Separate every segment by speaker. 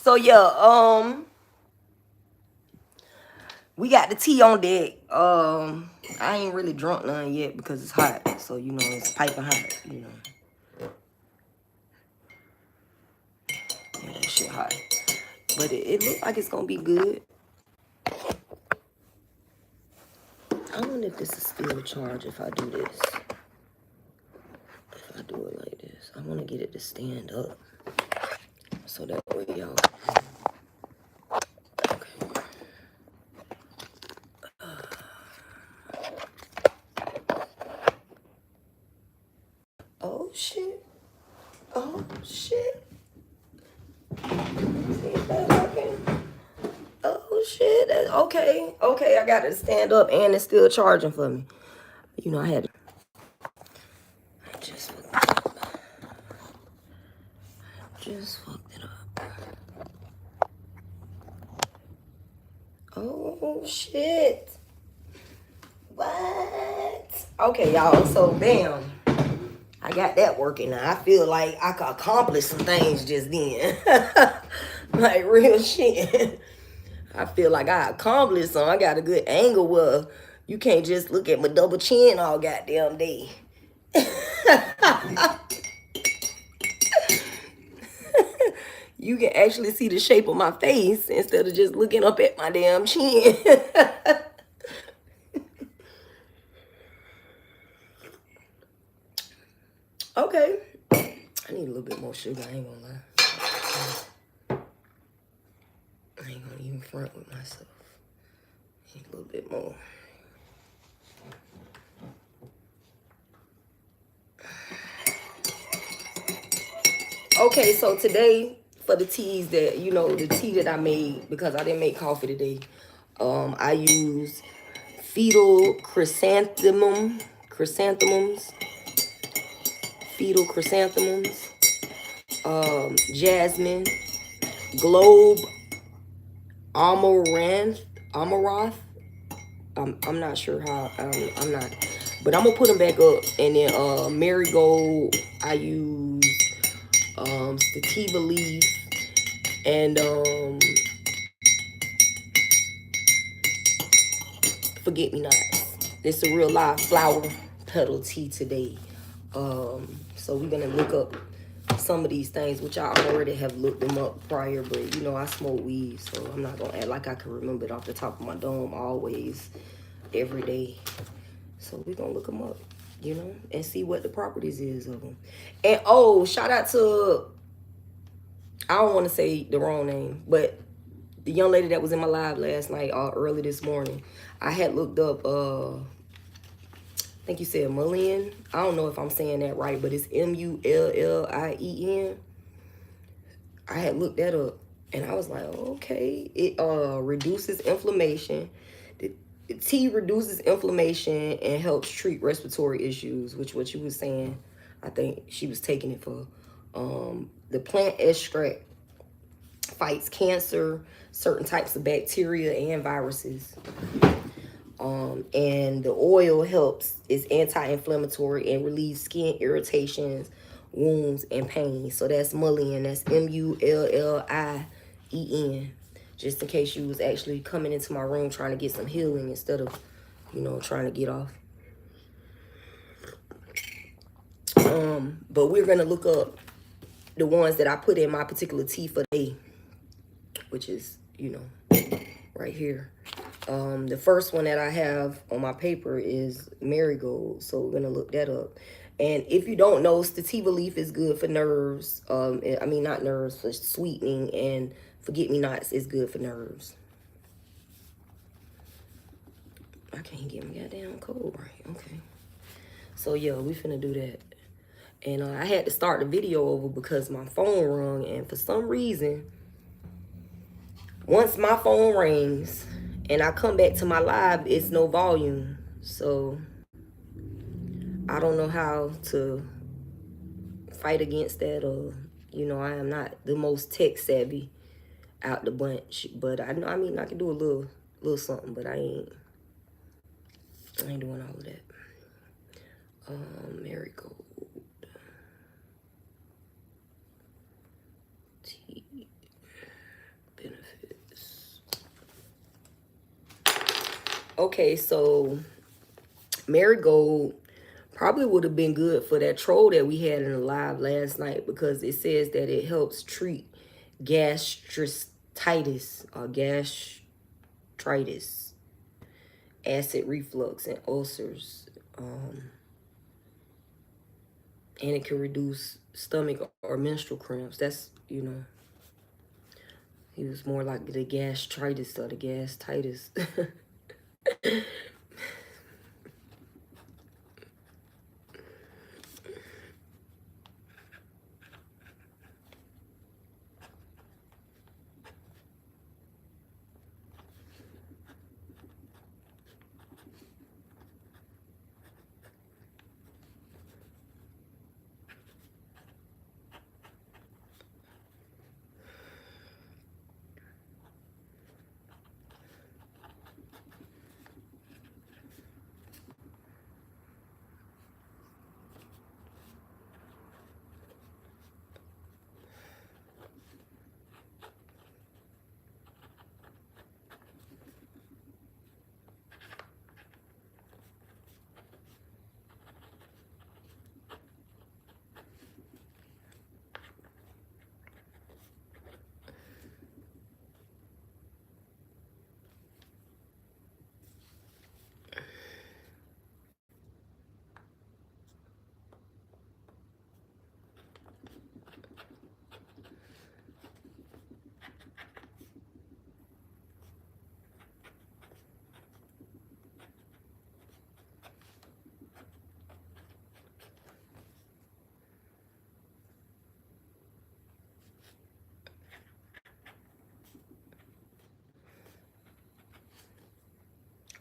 Speaker 1: So yeah, we got the tea on deck. I ain't really drunk none yet because it's hot. So you know it's piping hot. You know, yeah, that shit hot. But it looks like it's gonna be good. I wonder if this is still a charge if I do this. If I do it like this, I want to get it to stand up so that way y'all. Okay. Oh shit. Oh shit. Is that working? Oh shit. Okay. Okay, I got it to stand up and it's still charging for me. You know, I just fucked it up. Just fucked it up. Oh shit. What? Okay, y'all. So bam. I got that working now. I feel like I could accomplish some things just then. Like real shit. I feel like I accomplished something. I got a good angle where you can't just look at my double chin all goddamn day. You can actually see the shape of my face instead of just looking up at my damn chin. Okay. I need a little bit more sugar. I ain't gonna lie. I ain't gonna even front with myself. I need a little bit more. Okay, so today for the teas that, you know, the tea that I made, because I didn't make coffee today, I use fetal chrysanthemums, jasmine, globe, amaranth. I'm not sure how, I'm not, but I'm gonna put them back up. And then marigold, I use sativa leaf, and forget me nots. It's a real live flower petal tea today. So we're gonna look up some of these things, which I already have looked them up prior, but you know I smoke weed, so I'm not gonna act like I can remember it off the top of my dome always, every day. So we're gonna look them up, you know, and see what the properties is of them. And oh, shout out to, I don't want to say the wrong name, but the young lady that was in my live last night, early this morning. I had looked up, I think you said Mullien. I don't know if I'm saying that right, but it's Mullien. I had looked that up, and I was like, oh, okay. It reduces inflammation. The tea reduces inflammation and helps treat respiratory issues, which what you was saying. I think she was taking it for. The plant extract fights cancer, certain types of bacteria and viruses. And the oil helps, is anti-inflammatory and relieves skin irritations, wounds, and pain. So that's Mullien. That's Mullien. Just in case you was actually coming into my room trying to get some healing instead of, you know, trying to get off. But we're gonna look up the ones that I put in my particular tea for the day, which is, you know, right here. The first one that I have on my paper is marigold, so we're gonna look that up. And if you don't know, sativa leaf is good for nerves. I mean not nerves, for sweetening, and forget-me-nots is good for nerves. I can't get my goddamn code right. Okay. So yeah, we finna do that. And I had to start the video over because my phone rung, and for some reason, once my phone rings and I come back to my live, it's no volume. So I don't know how to fight against that, or, you know, I am not the most tech savvy out the bunch, but I know, I mean, I can do a little something, but I ain't doing all of that. Marigold tea. Okay, so marigold probably would have been good for that troll that we had in the live last night, because it says that it helps treat gastritis or gastritis, acid reflux, and ulcers. And it can reduce stomach or menstrual cramps. That's, you know, he was more like the gastritis or the gastitis.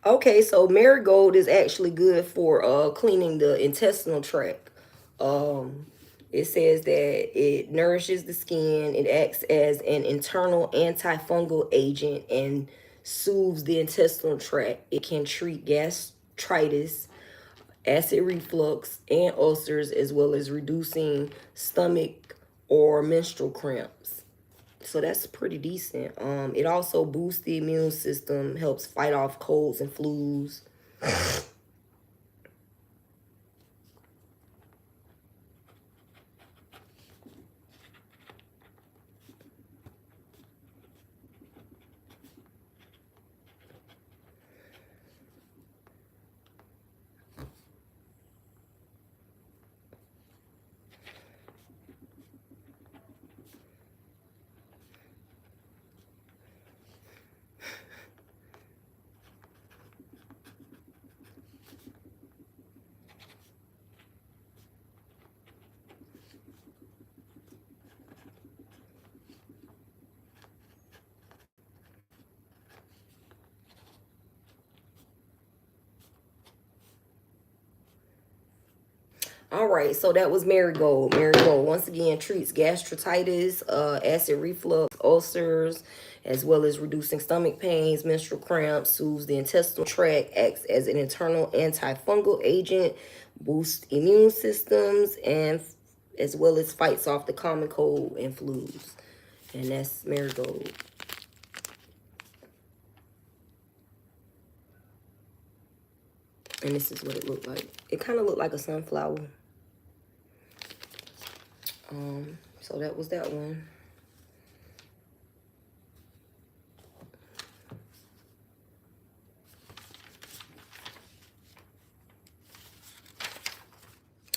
Speaker 1: Okay, so marigold is actually good for cleaning the intestinal tract. Um, it says that it nourishes the skin. It acts as an internal antifungal agent and soothes the intestinal tract. It can treat gastritis, acid reflux, and ulcers, as well as reducing stomach or menstrual cramps. So that's pretty decent. It also boosts the immune system, helps fight off colds and flus. All right, so that was marigold. Marigold, once again, treats gastritis, acid reflux, ulcers, as well as reducing stomach pains, menstrual cramps, soothes the intestinal tract, acts as an internal antifungal agent, boosts immune systems, and as well as fights off the common cold and flus. And that's marigold. And this is what it looked like. It kind of looked like a sunflower. So that was that one.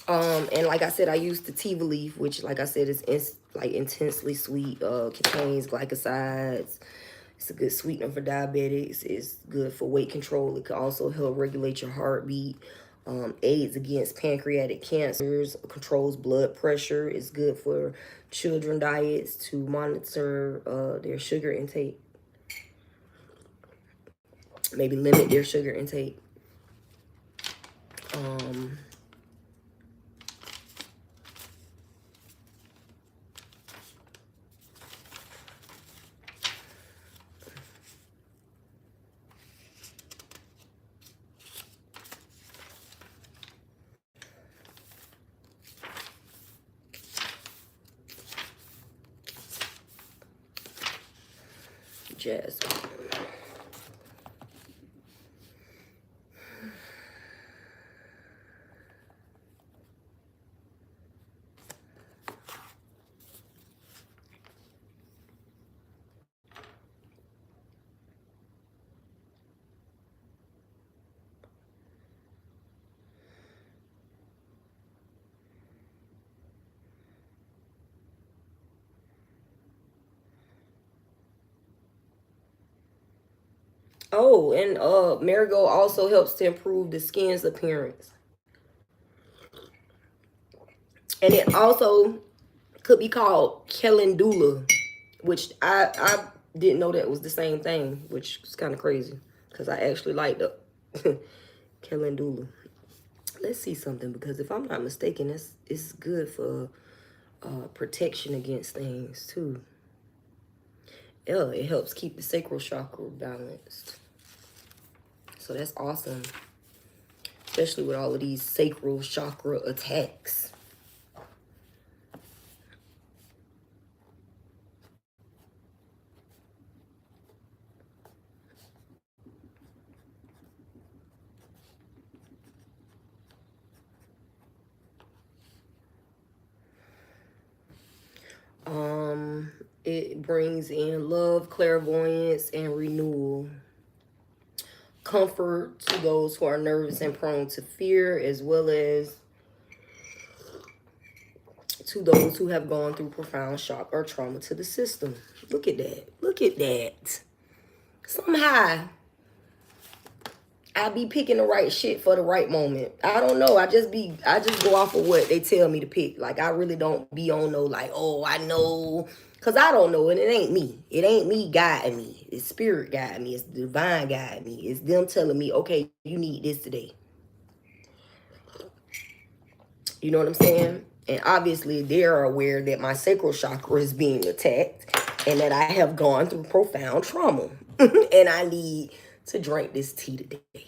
Speaker 1: And like I said, I used the tea leaf, which, like I said, is like intensely sweet. Contains glycosides. It's a good sweetener for diabetics. It's good for weight control. It can also help regulate your heartbeat. Aids against pancreatic cancers. Controls blood pressure. It's good for children diets to monitor their sugar intake. Maybe limit their sugar intake. Jasmine. Oh, and marigold also helps to improve the skin's appearance. And it also could be called calendula, which I didn't know that was the same thing, which is kind of crazy because I actually like the calendula. Let's see something, because if I'm not mistaken, it's good for protection against things too. Yeah, it helps keep the sacral chakra balanced. So that's awesome, especially with all of these sacral chakra attacks. It brings in love, clairvoyance, and renewal. Comfort to those who are nervous and prone to fear, as well as to those who have gone through profound shock or trauma to the system. Look at that. Look at that. Somehow, I be picking the right shit for the right moment. I don't know. I just go off of what they tell me to pick. Like, I really don't be on no, like, oh, I know. Because I don't know, and it ain't me. It ain't me guiding me. It's spirit guiding me. It's divine guiding me. It's them telling me, okay, you need this today. You know what I'm saying? And obviously, they're aware that my sacral chakra is being attacked and that I have gone through profound trauma. And I need to drink this tea today.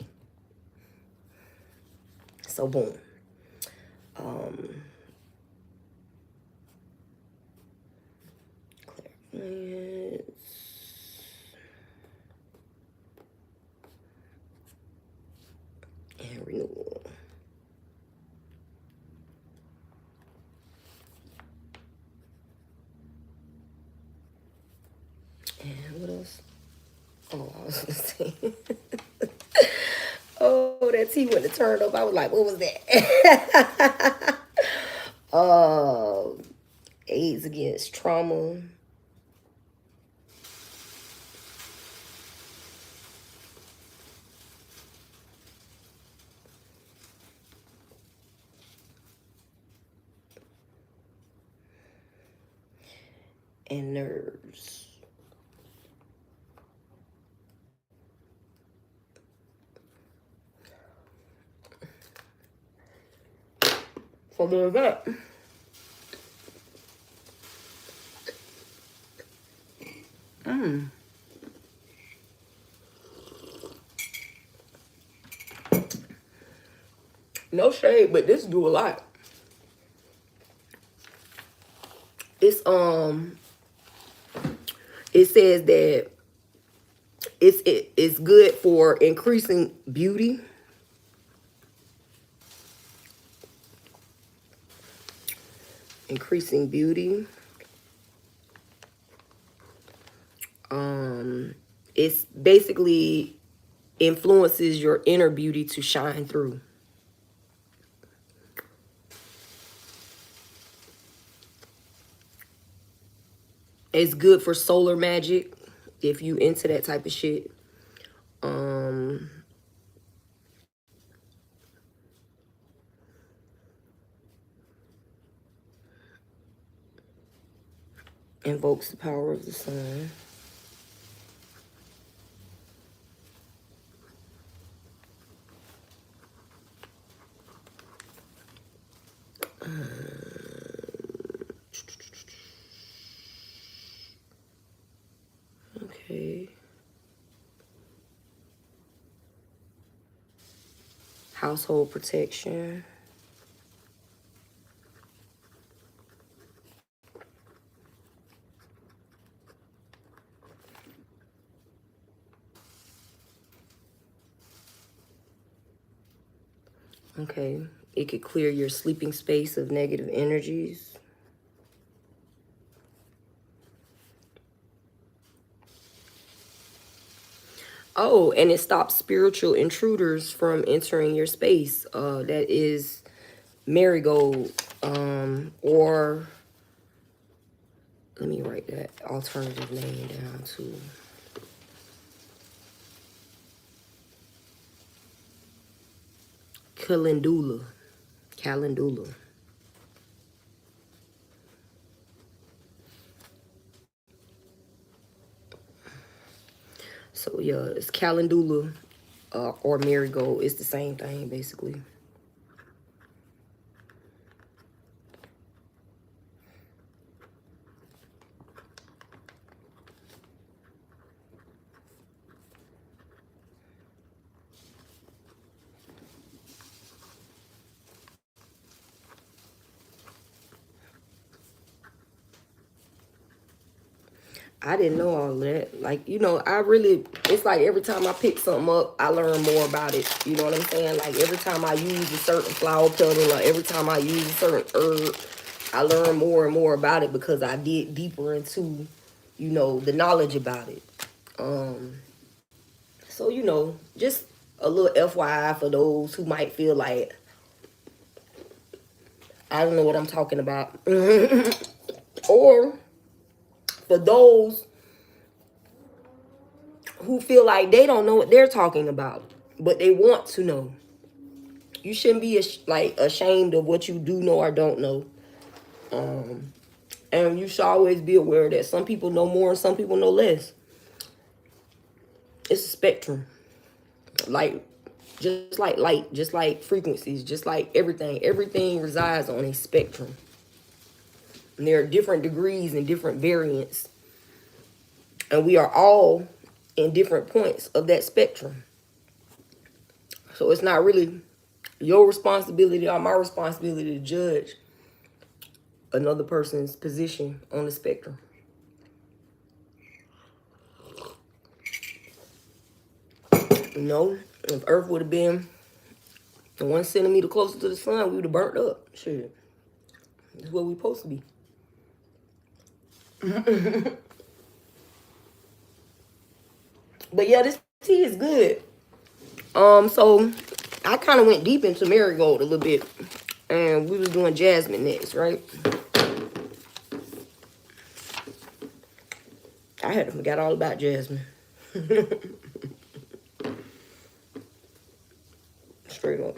Speaker 1: So, boom. Clairvoyance. And renewal. And what else? Oh, I was gonna say. Oh, that tea went to turn up. I was like, what was that? AIDS against trauma. And nerves. So there's that. No shade, but this do a lot. It's it says that it's good for increasing beauty, increasing beauty. It's basically influences your inner beauty to shine through. It's good for solar magic if you into that type of shit. Invokes the power of the sun. Okay. Household protection. Okay. It could clear your sleeping space of negative energies. Oh, and it stops spiritual intruders from entering your space. That is marigold. Or let me write that alternative name down too. Calendula. Calendula. So yeah, it's calendula or marigold. It's the same thing basically. I didn't know all that. Like, you know, it's like every time I pick something up, I learn more about it. You know what I'm saying? Like every time I use a certain flower petal or every time I use a certain herb, I learn more and more about it because I dig deeper into, you know, the knowledge about it. So, you know, just a little FYI for those who might feel like, I don't know what I'm talking about. Or for those who feel like they don't know what they're talking about, but they want to know. You shouldn't be ashamed of what you do know or don't know. And you should always be aware that some people know more and some people know less. It's a spectrum. Like, just like light, just like frequencies, just like everything. Everything resides on a spectrum. And there are different degrees and different variants. And we are all in different points of that spectrum. So it's not really your responsibility or my responsibility to judge another person's position on the spectrum. You know, if Earth would have been 1 centimeter closer to the sun, we would have burnt up. Shit. That's what we're supposed to be. But yeah, this tea is good. So I kind of went deep into marigold a little bit. And we was doing jasmine next, right? I had to forget all about jasmine. Straight up.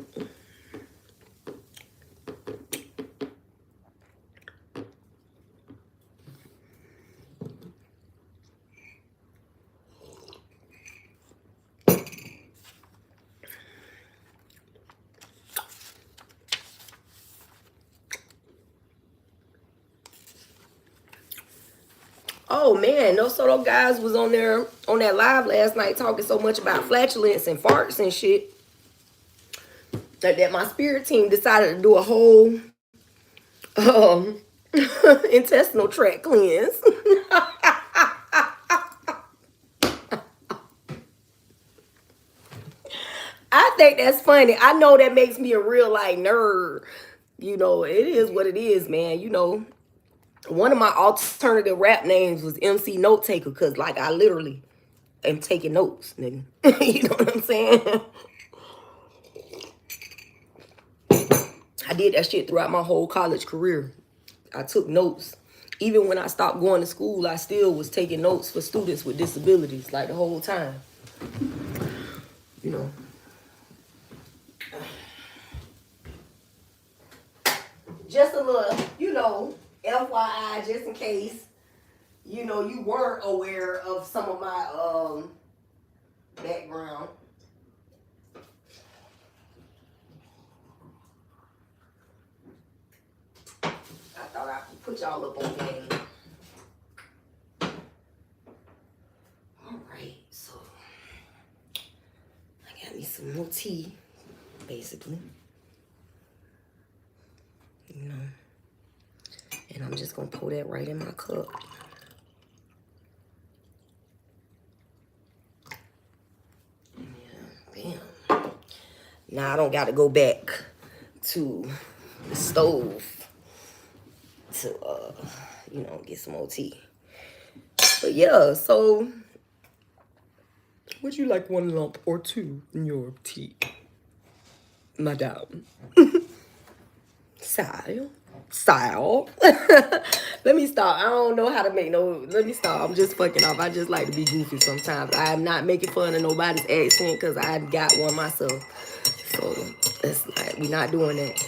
Speaker 1: Oh man, those guys was on there on that live last night talking so much about flatulence and farts and shit that my spirit team decided to do a whole intestinal tract cleanse. I think that's funny. I know that makes me a real like nerd. You know, it is what it is, man. You know, one of my alternative rap names was MC Note Taker because like I literally am taking notes, nigga. You know what I'm saying? I did that shit throughout my whole college career. I took notes. Even when I stopped going to school, I still was taking notes for students with disabilities, like the whole time. You know. Just a little, you know, FYI, just in case, you know, you weren't aware of some of my background. I thought I could put y'all up on game. All right, so I got me some more tea, basically. You know, and I'm just gonna pour that right in my cup. Yeah, bam. Now I don't got to go back to the stove to, you know, get some more tea. But yeah, so would you like 1 lump or 2 in your tea, madame? Style. Let me stop. I don't know how to make no. Let me stop. I'm just fucking off. I just like to be goofy sometimes. I am not making fun of nobody's accent because I got one myself. So we're not doing that.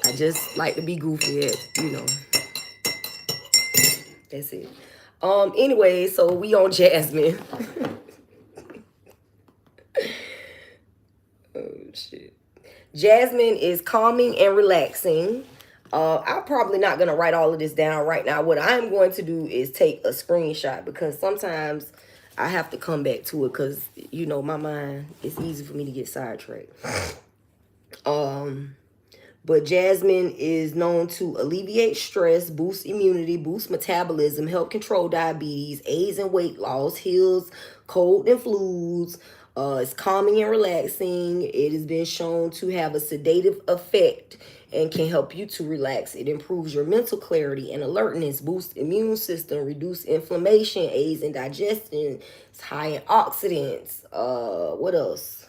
Speaker 1: I just like to be goofy at, you know. That's it. Anyway, so we on jasmine. Oh shit. Jasmine is calming and relaxing. I'm probably not gonna write all of this down right now. What I'm going to do is take a screenshot because sometimes I have to come back to it because you know my mind, it's easy for me to get sidetracked. But jasmine is known to alleviate stress, boost immunity, boost metabolism, help control diabetes, aids in weight loss, heals cold and flus. It's calming and relaxing. It has been shown to have a sedative effect and can help you to relax. It improves your mental clarity and alertness, boosts immune system, reduce inflammation, aids in digestion. It's high in oxidants. What else?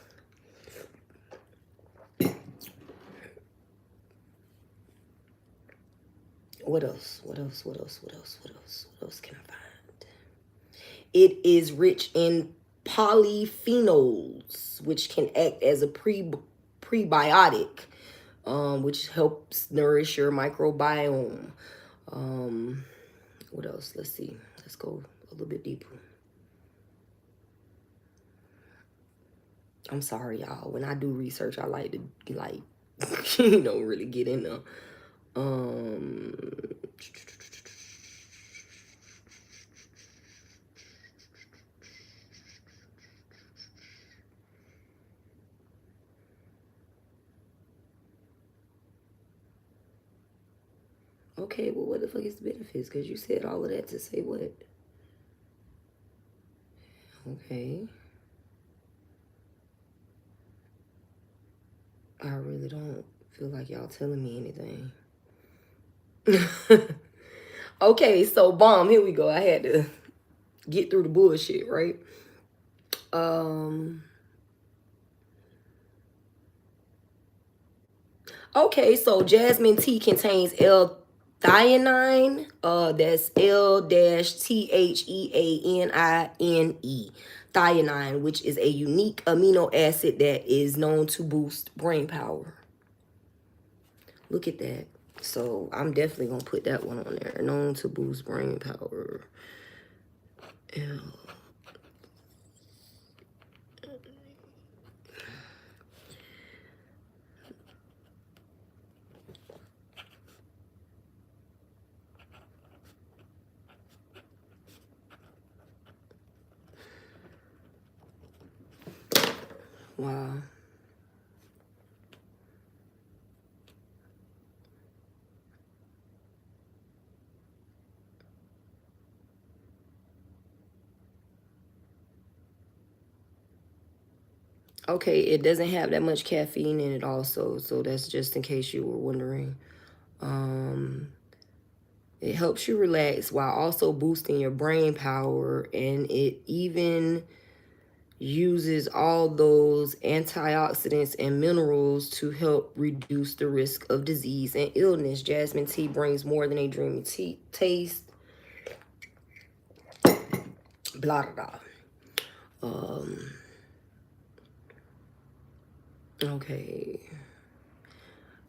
Speaker 1: What else? What else? What else? What else? What else? What else can I find? It is rich in polyphenols, which can act as a prebiotic, which helps nourish your microbiome. What else? Let's see. Let's go a little bit deeper. I'm sorry, y'all. When I do research, I like to you know, really get in there. Okay, well, what the fuck is the benefits? Because you said all of that to say what? Okay. I really don't feel like y'all telling me anything. Okay, so bomb, here we go. I had to get through the bullshit, right? Okay, so jasmine tea contains L-theanine. That's L-Theanine. Theanine, which is a unique amino acid that is known to boost brain power. Look at that. So I'm definitely gonna put that one on there. Known to boost brain power. L. Wow. Okay, it doesn't have that much caffeine in it also, so that's just in case you were wondering. It helps you relax while also boosting your brain power, and it even uses all those antioxidants and minerals to help reduce the risk of disease and illness. Jasmine tea brings more than a dreamy taste. Blah, blah, blah. Okay.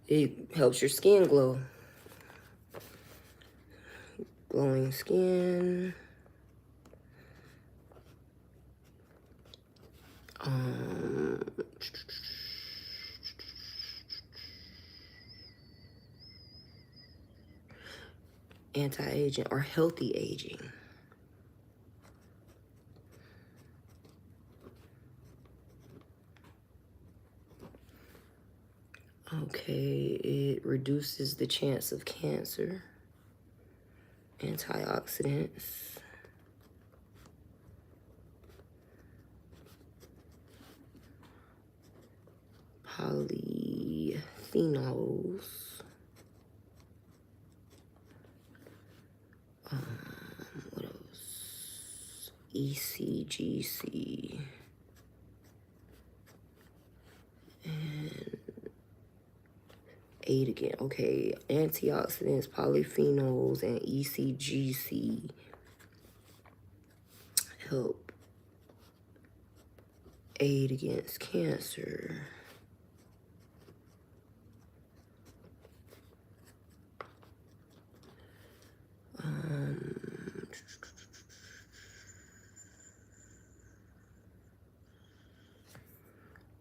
Speaker 1: It helps your skin glow. Glowing skin. Anti-aging or healthy aging. Okay, it reduces the chance of cancer. Antioxidants. Polyphenols. What else? ECGC. And aid again. Okay, antioxidants, polyphenols, and ECGC help aid against cancer.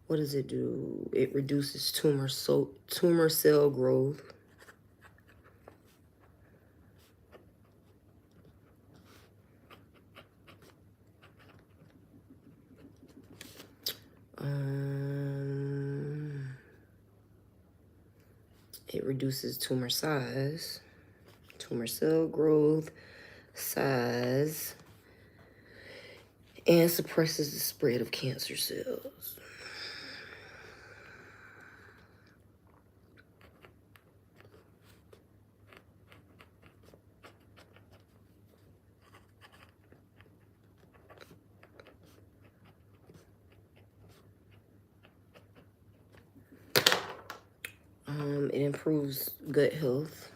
Speaker 1: What does it do? It reduces tumor cell growth. It reduces tumor size, tumor cell growth, size, and suppresses the spread of cancer cells. It improves gut health.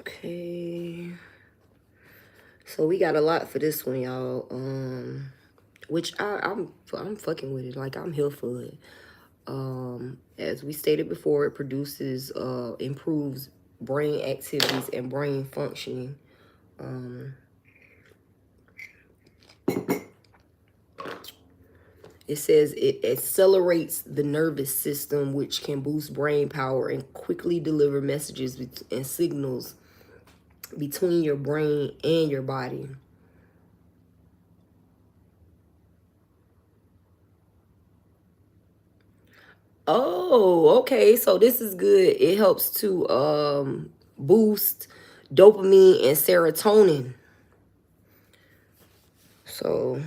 Speaker 1: Okay. So we got a lot for this one, y'all. Which I'm fucking with it. Like, I'm here for it. As we stated before, it produces improves brain activities and brain functioning. It says it accelerates the nervous system, which can boost brain power and quickly deliver messages and signals between your brain and your body. Oh, okay. So this is good. It helps to boost dopamine and serotonin. So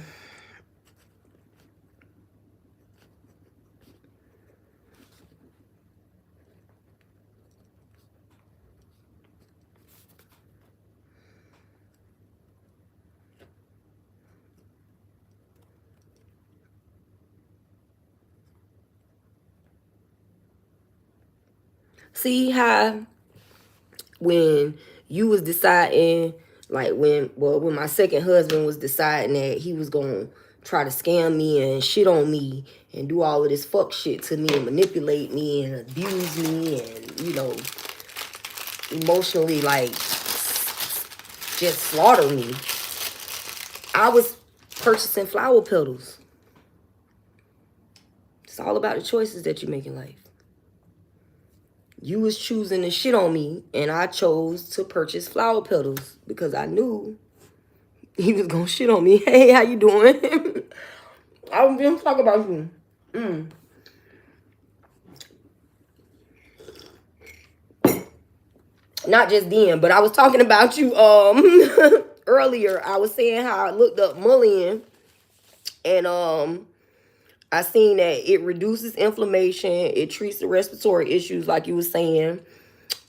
Speaker 1: see how when you was deciding, like when my second husband was deciding that he was gonna try to scam me and shit on me and do all of this fuck shit to me and manipulate me and abuse me and, you know, emotionally, like, just slaughter me, I was purchasing flower petals. It's all about the choices that you make in life. You was choosing to shit on me, and I chose to purchase flower petals because I knew he was gonna shit on me. Hey, how you doing? I was gonna talk about you. Not just then, but I was talking about you earlier. I was saying how I looked up mullein, and I seen that it reduces inflammation, it treats the respiratory issues like you were saying.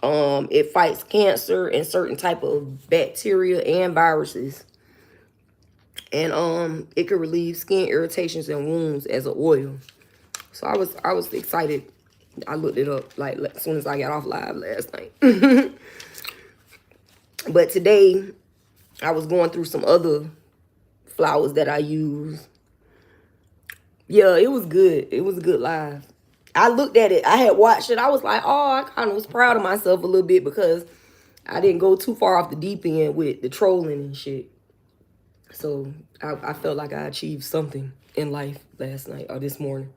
Speaker 1: It fights cancer and certain type of bacteria and viruses. And it could relieve skin irritations and wounds as an oil. So I was excited. I looked it up like as soon as I got off live last night. But today I was going through some other flowers that I use. Yeah, it was good. It was a good live. I looked at it. I had watched it. I was like, oh, I kind of was proud of myself a little bit because I didn't go too far off the deep end with the trolling and shit. So I felt like I achieved something in life last night or this morning.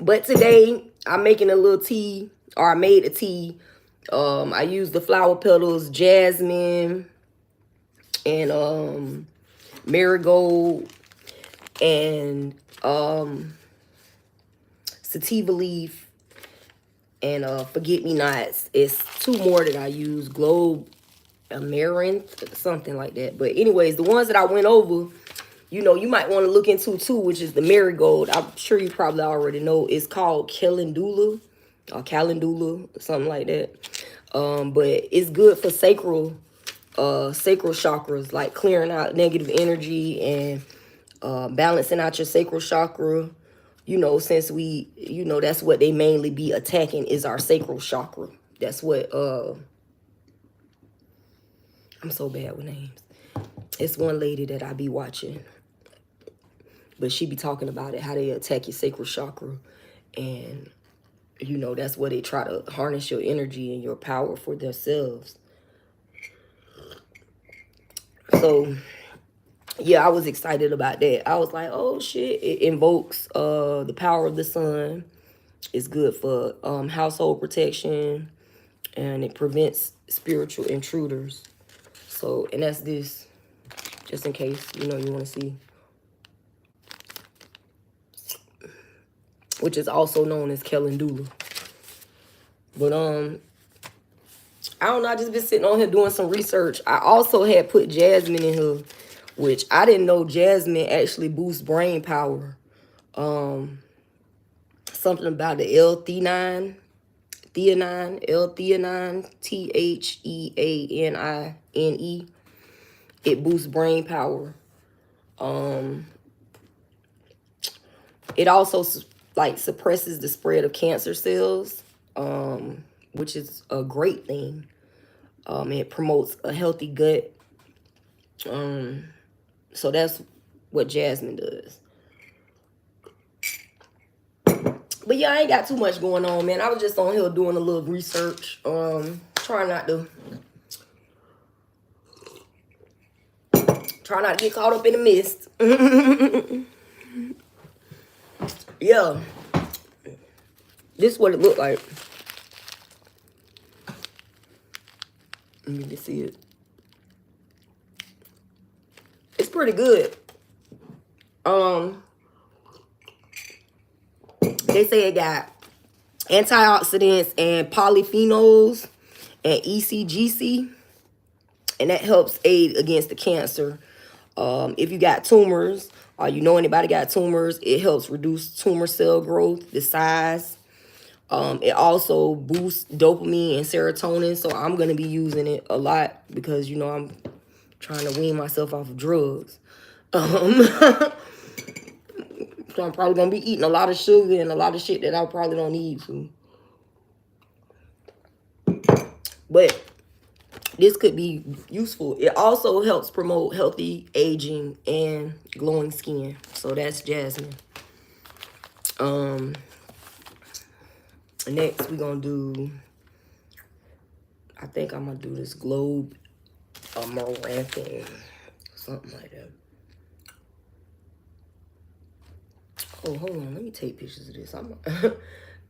Speaker 1: But today I'm making a little tea, or I made a tea. I used the flower petals, jasmine, and marigold, and sativa leaf, and forget-me-nots. It's two more that I use, globe amaranth, something like that. But anyways, the ones that I went over, you know, you might want to look into too, which is the marigold. I'm sure you probably already know. It's called calendula or calendula, something like that. But it's good for sacral chakras, like clearing out negative energy and balancing out your sacral chakra. You know, since that's what they mainly be attacking is our sacral chakra. That's what I'm so bad with names. It's one lady that I be watching, but she be talking about it, how they attack your sacral chakra. And, you know, that's where they try to harness your energy and your power for themselves. So, yeah, I was excited about that. I was like, oh, shit. It invokes the power of the sun. It's good for household protection. And it prevents spiritual intruders. So, and that's this, just in case, you know, you want to see. Which is also known as calendula. But, I don't know, I just been sitting on here doing some research. I also had put jasmine in here, which I didn't know jasmine actually boosts brain power. Something about the L-theanine, L-theanine, Theanine. It boosts brain power. It also like suppresses the spread of cancer cells, which is a great thing. It promotes a healthy gut. So that's what jasmine does. But yeah, I ain't got too much going on, man. I was just on here doing a little research. Trying not to get caught up in the mist. Yeah. This is what it looked like. You can see it. It's pretty good. They say it got antioxidants and polyphenols and ECGC, and that helps aid against the cancer. If you got tumors or you know anybody got tumors, it helps reduce tumor cell growth, the size. It also boosts dopamine and serotonin, so I'm going to be using it a lot because, you know, I'm trying to wean myself off of drugs. So I'm probably going to be eating a lot of sugar and a lot of shit that I probably don't need to. But this could be useful. It also helps promote healthy aging and glowing skin. So that's jasmine. Next, we're going to do, I think I'm going to do this globe amaranthine. Something like that. Oh, hold on. Let me take pictures of this.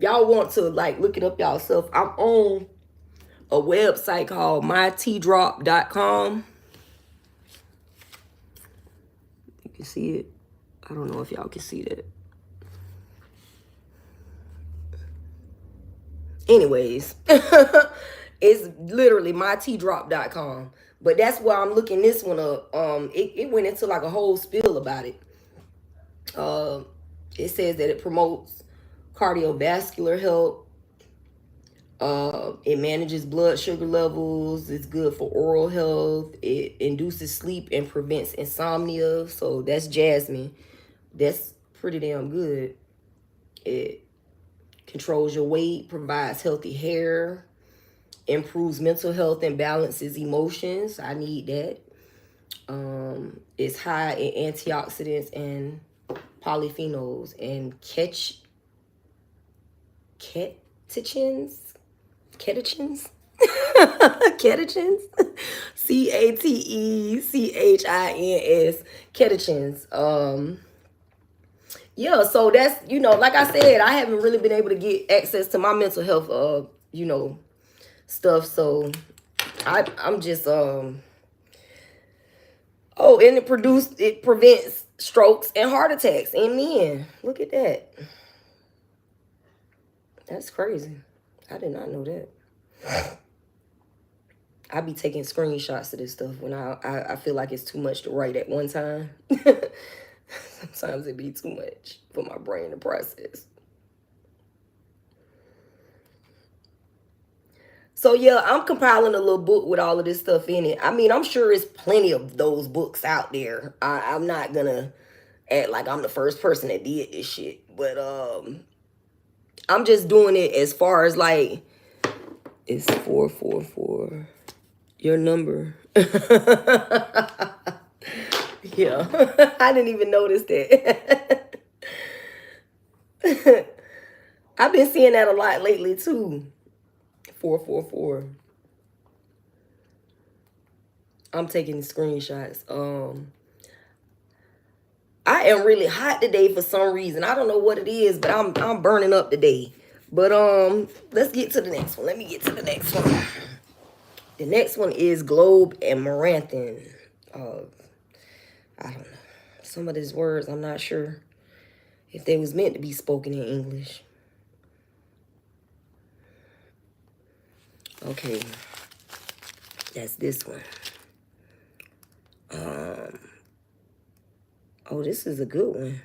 Speaker 1: Y'all want to, like, look it up yourself. I'm on a website called myteadrop.com. You can see it. I don't know if y'all can see that. Anyways, it's literally myteadrop.com. But that's why I'm looking this one up. It went into like a whole spiel about it. It says that it promotes cardiovascular health. It manages blood sugar levels. It's good for oral health. It induces sleep and prevents insomnia. So that's jasmine. That's pretty damn good. It controls your weight, provides healthy hair, improves mental health and balances emotions. I need that. It's high in antioxidants and polyphenols and catechins. Catechins. CATECHINS. Catechins. Yeah, so that's, you know, like I said, I haven't really been able to get access to my mental health, you know, stuff. So I'm just, oh, and it prevents strokes and heart attacks in men. Look at that. That's crazy. I did not know that. I be taking screenshots of this stuff when I feel like it's too much to write at one time. Sometimes it be too much for my brain to process. So yeah, I'm compiling a little book with all of this stuff in it. I mean, I'm sure there's plenty of those books out there. I'm not gonna act like I'm the first person that did this shit. But I'm just doing it as far as like, it's 444. Your number. Yeah. I didn't even notice that. I've been seeing that a lot lately too. 444. I'm taking screenshots. I am really hot today for some reason. I don't know what it is, but I'm burning up today. But let's get to the next one. Let me get to the next one. The next one is Globe and Maranthan. I don't know. Some of these words, I'm not sure if they was meant to be spoken in English. Okay. That's this one. Oh, this is a good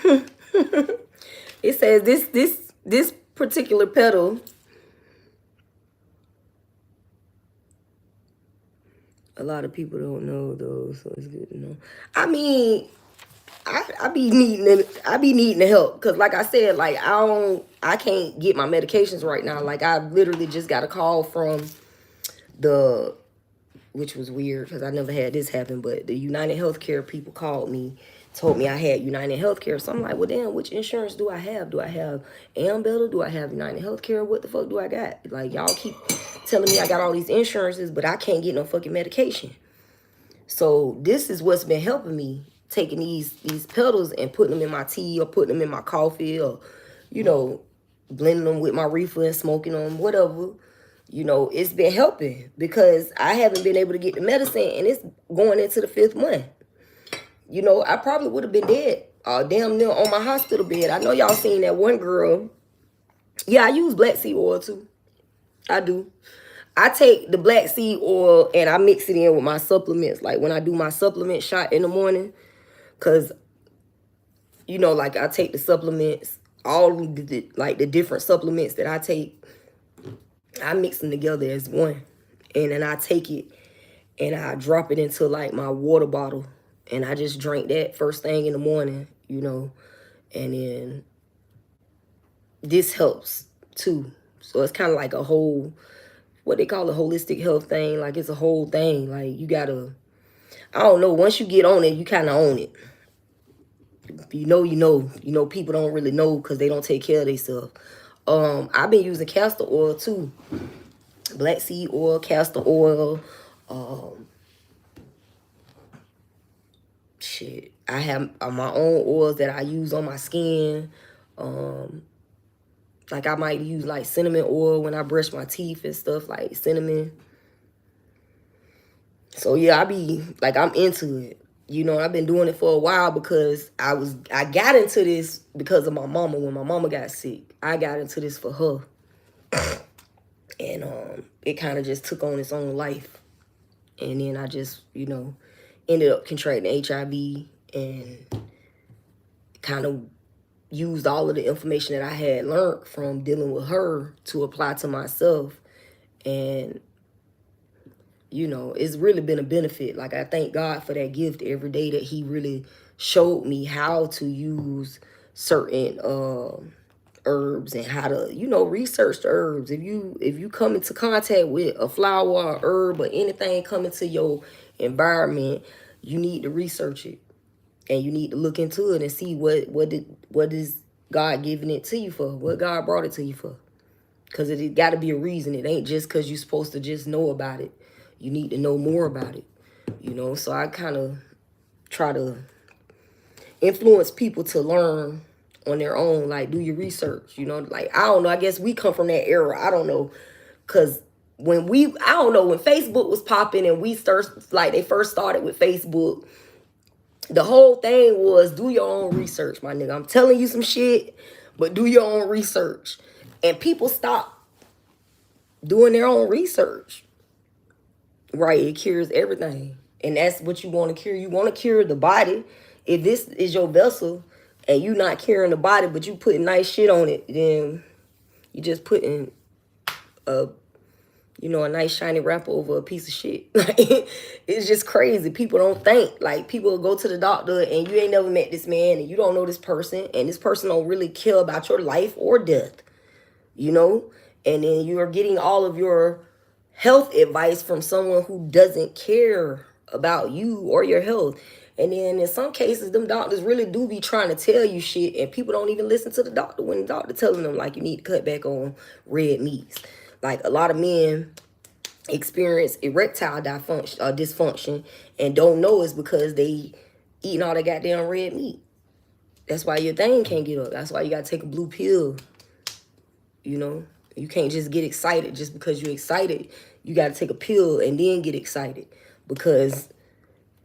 Speaker 1: one. It says this particular petal, a lot of people don't know though, so it's good to know. I mean, I be needing the help because, like I said, like I can't get my medications right now. Like I literally just got a call from the, which was weird because I never had this happen, but the United Healthcare people called me, told me I had United Healthcare. So I'm like, well, damn, which insurance do I have? Do I have Ambetter? Do I have United Healthcare? What the fuck do I got? Like, y'all keep telling me I got all these insurances, but I can't get no fucking medication. So this is what's been helping me, taking these petals and putting them in my tea or putting them in my coffee or, you know, blending them with my reefer and smoking them, whatever. You know, it's been helping because I haven't been able to get the medicine and it's going into the 5th month. You know, I probably would have been dead damn near on my hospital bed. I know y'all seen that one girl. Yeah, I use black seed oil too. I do. I take the black seed oil and I mix it in with my supplements. Like when I do my supplement shot in the morning, because, you know, like I take the supplements, all the different supplements that I take, I mix them together as one. And then I take it and I drop it into like my water bottle. And I just drink that first thing in the morning, you know. And then this helps too. So it's kind of like a whole, what they call a holistic health thing. Like it's a whole thing. Like you gotta, I don't know, once you get on it, you kind of own it. You know, people don't really know because they don't take care of themselves. I've been using castor oil too. Black seed oil, castor oil. Shit. I have my own oils that I use on my skin. Like I might use like cinnamon oil when I brush my teeth and stuff, like cinnamon. So yeah, I'm into it. You know, I've been doing it for a while because I got into this because of my mama. When my mama got sick, I got into this for her. And it kind of just took on its own life. And then I just, you know, ended up contracting HIV and kind of used all of the information that I had learned from dealing with her to apply to myself. And, you know, it's really been a benefit. Like, I thank God for that gift every day that he really showed me how to use certain herbs and how to, you know, research the herbs. If you come into contact with a flower or herb or anything coming to your environment, you need to research it. And you need to look into it and see what is God giving it to you for, what God brought it to you for. Because it got to be a reason. It ain't just because you're supposed to just know about it. You need to know more about it, you know. So I kind of try to influence people to learn on their own, like do your research, you know. Like, I don't know, I guess we come from that era. I don't know, because when Facebook was popping and they first started with Facebook, the whole thing was do your own research, my nigga. I'm telling you some shit, but do your own research. And people stop doing their own research. Right, it cures everything. And that's what you want to cure. You want to cure the body. If this is your vessel and you not curing the body, but you putting nice shit on it, then you just putting a nice shiny wrapper over a piece of shit. Like, it's just crazy. People don't think. Like, people go to the doctor and you ain't never met this man and you don't know this person and this person don't really care about your life or death, you know? And then you're getting all of your health advice from someone who doesn't care about you or your health. And then in some cases, them doctors really do be trying to tell you shit, and people don't even listen to the doctor when the doctor telling them, like, you need to cut back on red meats. Like, a lot of men experience erectile dysfunction and don't know it's because they eating all that goddamn red meat. That's why your thing can't get up. That's why you gotta take a blue pill. You know, you can't just get excited just because you're excited. You gotta take a pill and then get excited because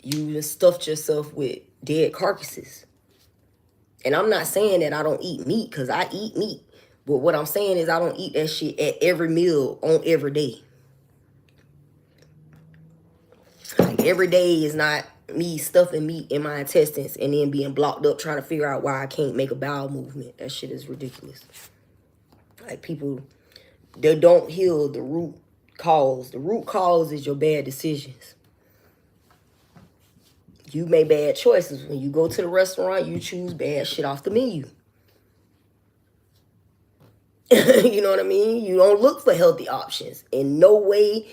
Speaker 1: you stuffed yourself with dead carcasses. And I'm not saying that I don't eat meat, because I eat meat. But what I'm saying is I don't eat that shit at every meal on every day. Like, every day is not me stuffing meat in my intestines and then being blocked up trying to figure out why I can't make a bowel movement. That shit is ridiculous. Like, people, they don't heal the root cause. The root cause is your bad decisions. You make bad choices. When you go to the restaurant, you choose bad shit off the menu. You know what I mean? You don't look for healthy options. In no way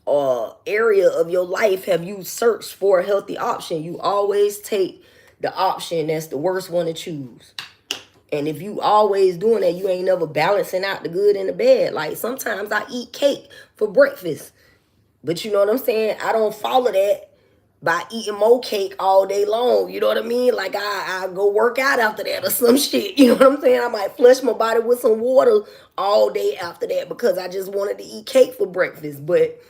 Speaker 1: or area of your life have you searched for a healthy option. You always take the option that's the worst one to choose. And if you always doing that, you ain't never balancing out the good and the bad. Like, sometimes I eat cake for breakfast. But you know what I'm saying? I don't follow that by eating more cake all day long. You know what I mean? Like, I go work out after that or some shit. You know what I'm saying? I might flush my body with some water all day after that because I just wanted to eat cake for breakfast. But,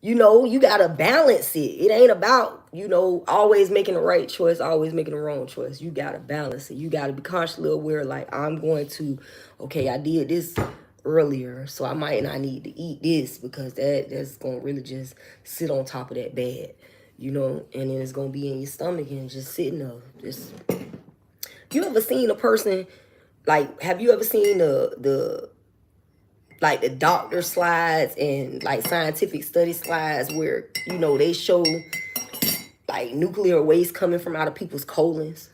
Speaker 1: you know, you got to balance it. It ain't about, you know, always making the right choice, always making the wrong choice. You got to balance it. You got to be consciously aware, like, I'm going to, okay, I did this earlier, so I might not need to eat this because that's going to really just sit on top of that bad. You know, and then it's going to be in your stomach and just sitting there. Just, you ever seen a person, like, have you ever seen the doctor slides and, like, scientific study slides where, you know, they show, like, nuclear waste coming from out of people's colons?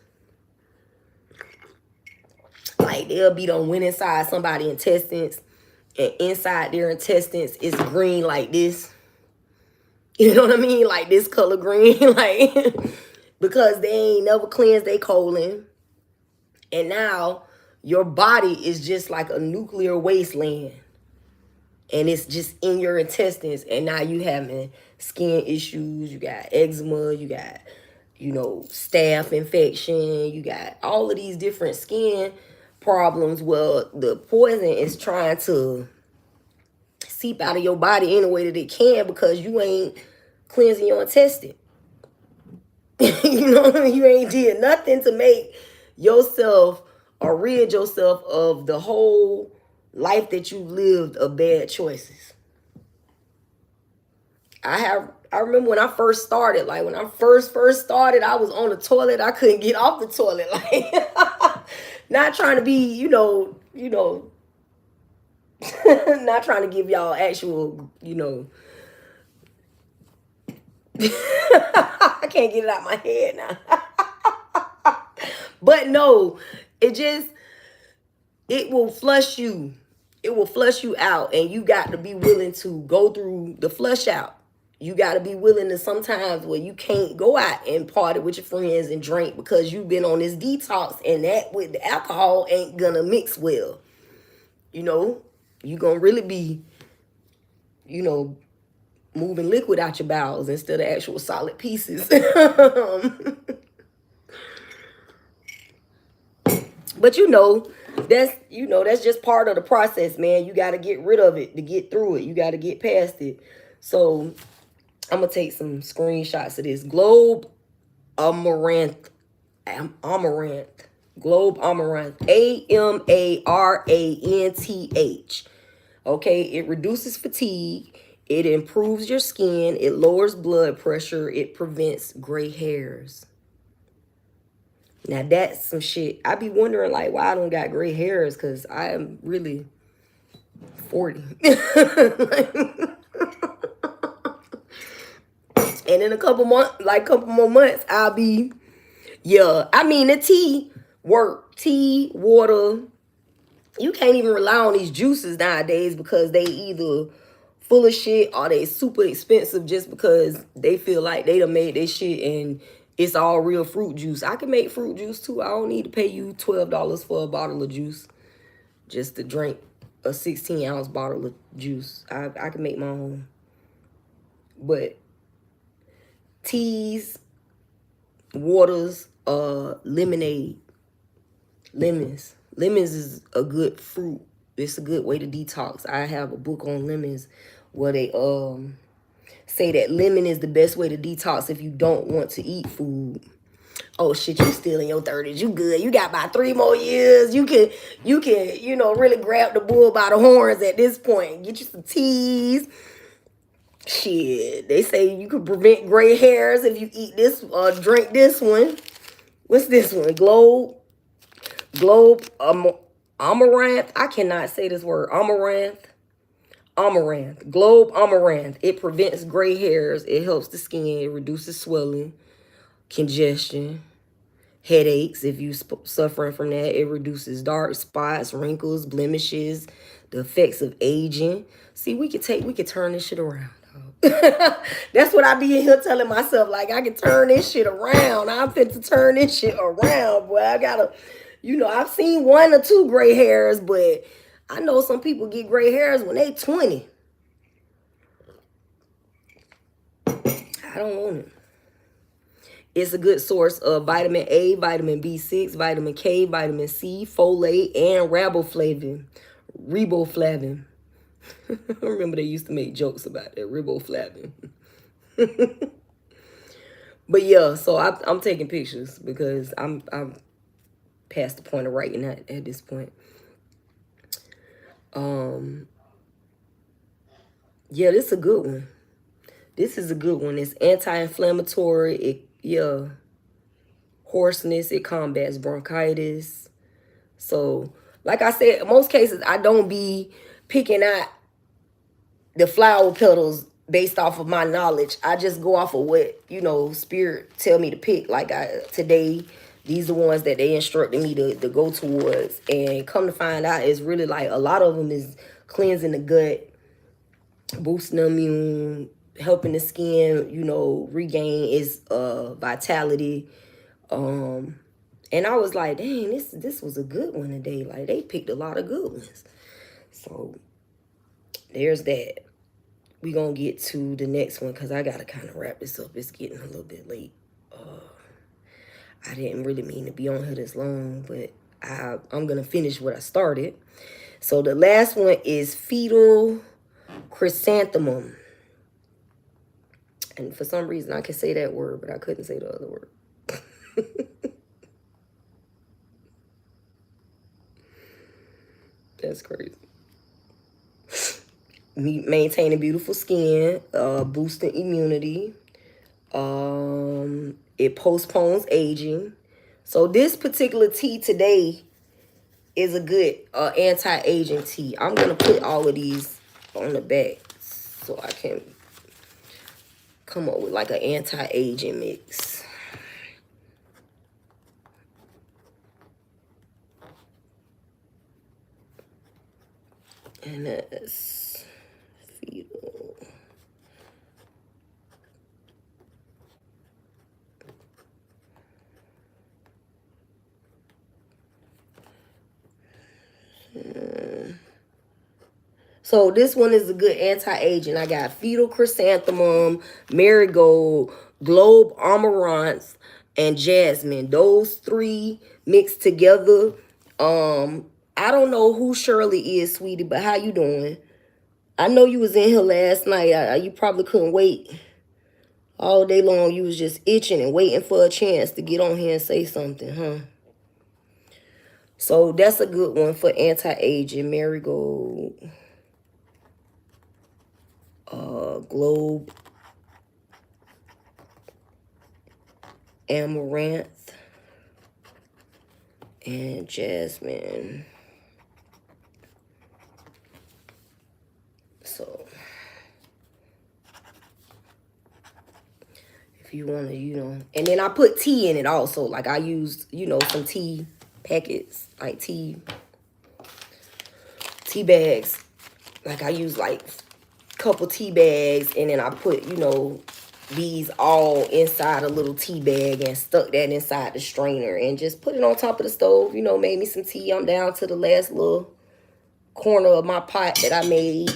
Speaker 1: Like, they'll be done went inside somebody's intestines, and inside their intestines is green like this. You know what I mean? Like, this color green, like, because they ain't never cleansed their colon. And now your body is just like a nuclear wasteland. And it's just in your intestines. And now you having skin issues. You got eczema. You got, you know, staph infection. You got all of these different skin problems. Well, the poison is trying to seep out of your body any way that it can because you ain't cleansing your intestine. You know, you ain't did nothing to make yourself or rid yourself of the whole life that you lived of bad choices. I remember when I first started, like, when I first started, I was on the toilet. I couldn't get off the toilet. Like, not trying to be, you know, not trying to give y'all actual, you know, I can't get it out my head now. But no, it will flush you. It will flush you out, and you got to be willing to go through the flush out. You got to be willing to sometimes where you can't go out and party with your friends and drink because you've been on this detox, and that with the alcohol ain't gonna mix well. You know, you gonna really be, you know, moving liquid out your bowels instead of actual solid pieces. But you know, that's just part of the process, man. You got to get rid of it to get through it. You got to get past it. So I'm going to take some screenshots of this. Globe Amaranth. Globe Amaranth. Amaranth. Okay, it reduces fatigue. It improves your skin. It lowers blood pressure. It prevents gray hairs. Now, that's some shit. I be wondering, like, why I don't got gray hairs, because I am really 40. And in a couple more months, I'll be, yeah. I mean, the tea work. Tea, water. You can't even rely on these juices nowadays because they either full of shit, or they super expensive just because they feel like they done made their shit and it's all real fruit juice. I can make fruit juice too. I don't need to pay you $12 for a bottle of juice just to drink a 16-ounce bottle of juice. I can make my own. But teas, waters, lemonade, lemons. Lemons is a good fruit. It's a good way to detox. I have a book on lemons where they say that lemon is the best way to detox if you don't want to eat food. Oh shit, you still in your 30s. You good. You got about 3 more years. You can, you know, really grab the bull by the horns at this point. Get you some teas. Shit. They say you can prevent gray hairs if you eat this or drink this one. What's this one? Amaranth. I cannot say this word. Amaranth. Globe amaranth. It prevents gray hairs. It helps the skin. It reduces swelling, congestion, headaches. If you suffering from that, it reduces dark spots, wrinkles, blemishes, the effects of aging. See, we could turn this shit around. That's what I be in here telling myself. Like, I can turn this shit around. I'm fit to turn this shit around, boy. I gotta, you know, I've seen 1 or 2 gray hairs, but I know some people get gray hairs when they 20. I don't want it. It's a good source of vitamin A, vitamin B6, vitamin K, vitamin C, folate, and riboflavin. I remember they used to make jokes about that, riboflavin. But yeah, so I'm taking pictures because I'm past the point of writing that at this point. Yeah, this is a good one. This is a good one. It's anti-inflammatory. Hoarseness. It combats bronchitis. So, like I said, in most cases, I don't be picking out the flower petals based off of my knowledge. I just go off of what, you know, spirit tell me to pick. Like today, these are the ones that they instructed me to go towards. And come to find out, it's really like a lot of them is cleansing the gut, boosting the immune, helping the skin, you know, regain its vitality. And I was like, dang, this was a good one today. Like, they picked a lot of good ones. So there's that. We gonna get to the next one because I gotta kind of wrap this up. It's getting a little bit late. I didn't really mean to be on here this long, but I'm gonna finish what I started. So the last one is fetal chrysanthemum. And for some reason, I can say that word, but I couldn't say the other word. That's crazy. Maintaining beautiful skin, boosting immunity. It postpones aging. So this particular tea today is a good anti-aging tea. I'm going to put all of these on the back so I can come up with like an anti-aging mix. And that's fetal. So this one is a good anti-aging. I got fetal chrysanthemum, marigold, globe amaranth, and jasmine. Those 3 mixed together. I don't know who Shirley is, sweetie, but how you doing? I know you was in here last night. You probably couldn't wait all day long. You was just itching and waiting for a chance to get on here and say something, huh? So that's a good one for anti-aging. Marigold, globe, amaranth, and jasmine. So if you want to, you know, and then I put tea in it also. Like I used, you know, some tea packets, like tea bags. Like I use like a couple tea bags, and then I put, you know, these all inside a little tea bag and stuck that inside the strainer and just put it on top of the stove. You know, made me some tea. I'm down to the last little corner of my pot that I made.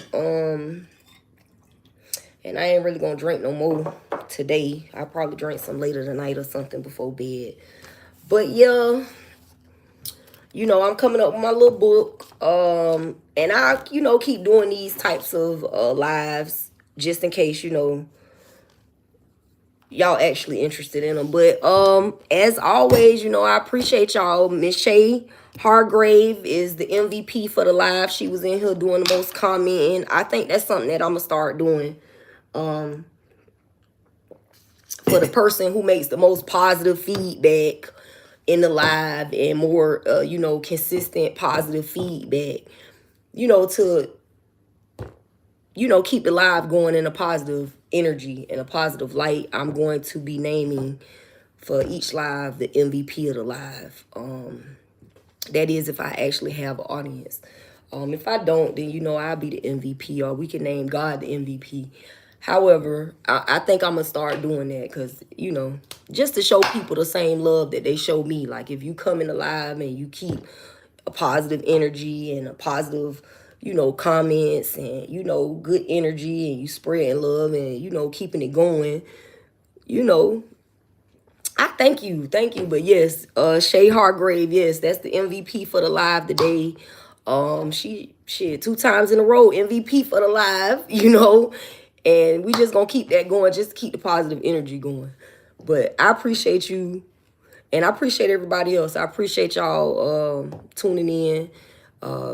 Speaker 1: And I ain't really gonna drink no more today. I'll probably drink some later tonight or something before bed. But yeah, you know, I'm coming up with my little book. And I, you know, keep doing these types of lives just in case, you know, y'all actually interested in them. But as always, you know, I appreciate y'all. Miss Shay Hargrave is the MVP for the live. She was in here doing the most commenting. I think that's something that I'm gonna start doing. For the person who makes the most positive feedback in the live and more, you know, consistent positive feedback, you know, to, you know, keep the live going in a positive energy and a positive light. I'm going to be naming for each live the MVP of the live. That is if I actually have an audience. If I don't, then, you know, I'll be the MVP, or we can name God the MVP. However, I think I'm going to start doing that because, you know, just to show people the same love that they show me. Like, if you come in the live and you keep a positive energy and a positive, you know, comments and, you know, good energy, and you spreading love and, you know, keeping it going, you know, I thank you. Thank you. But yes, Shay Hargrave, yes, that's the MVP for the live today. She 2 times in a row MVP for the live, you know. And we just gonna keep that going, just to keep the positive energy going. But I appreciate you, and I appreciate everybody else. I appreciate y'all tuning in.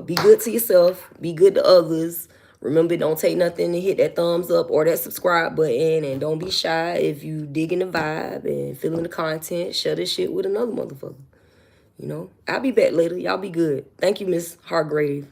Speaker 1: Be good to yourself. Be good to others. Remember, don't take nothing to hit that thumbs up or that subscribe button. And don't be shy if you digging the vibe and feeling the content. Share this shit with another motherfucker. You know, I'll be back later. Y'all be good. Thank you, Miss Hargrave.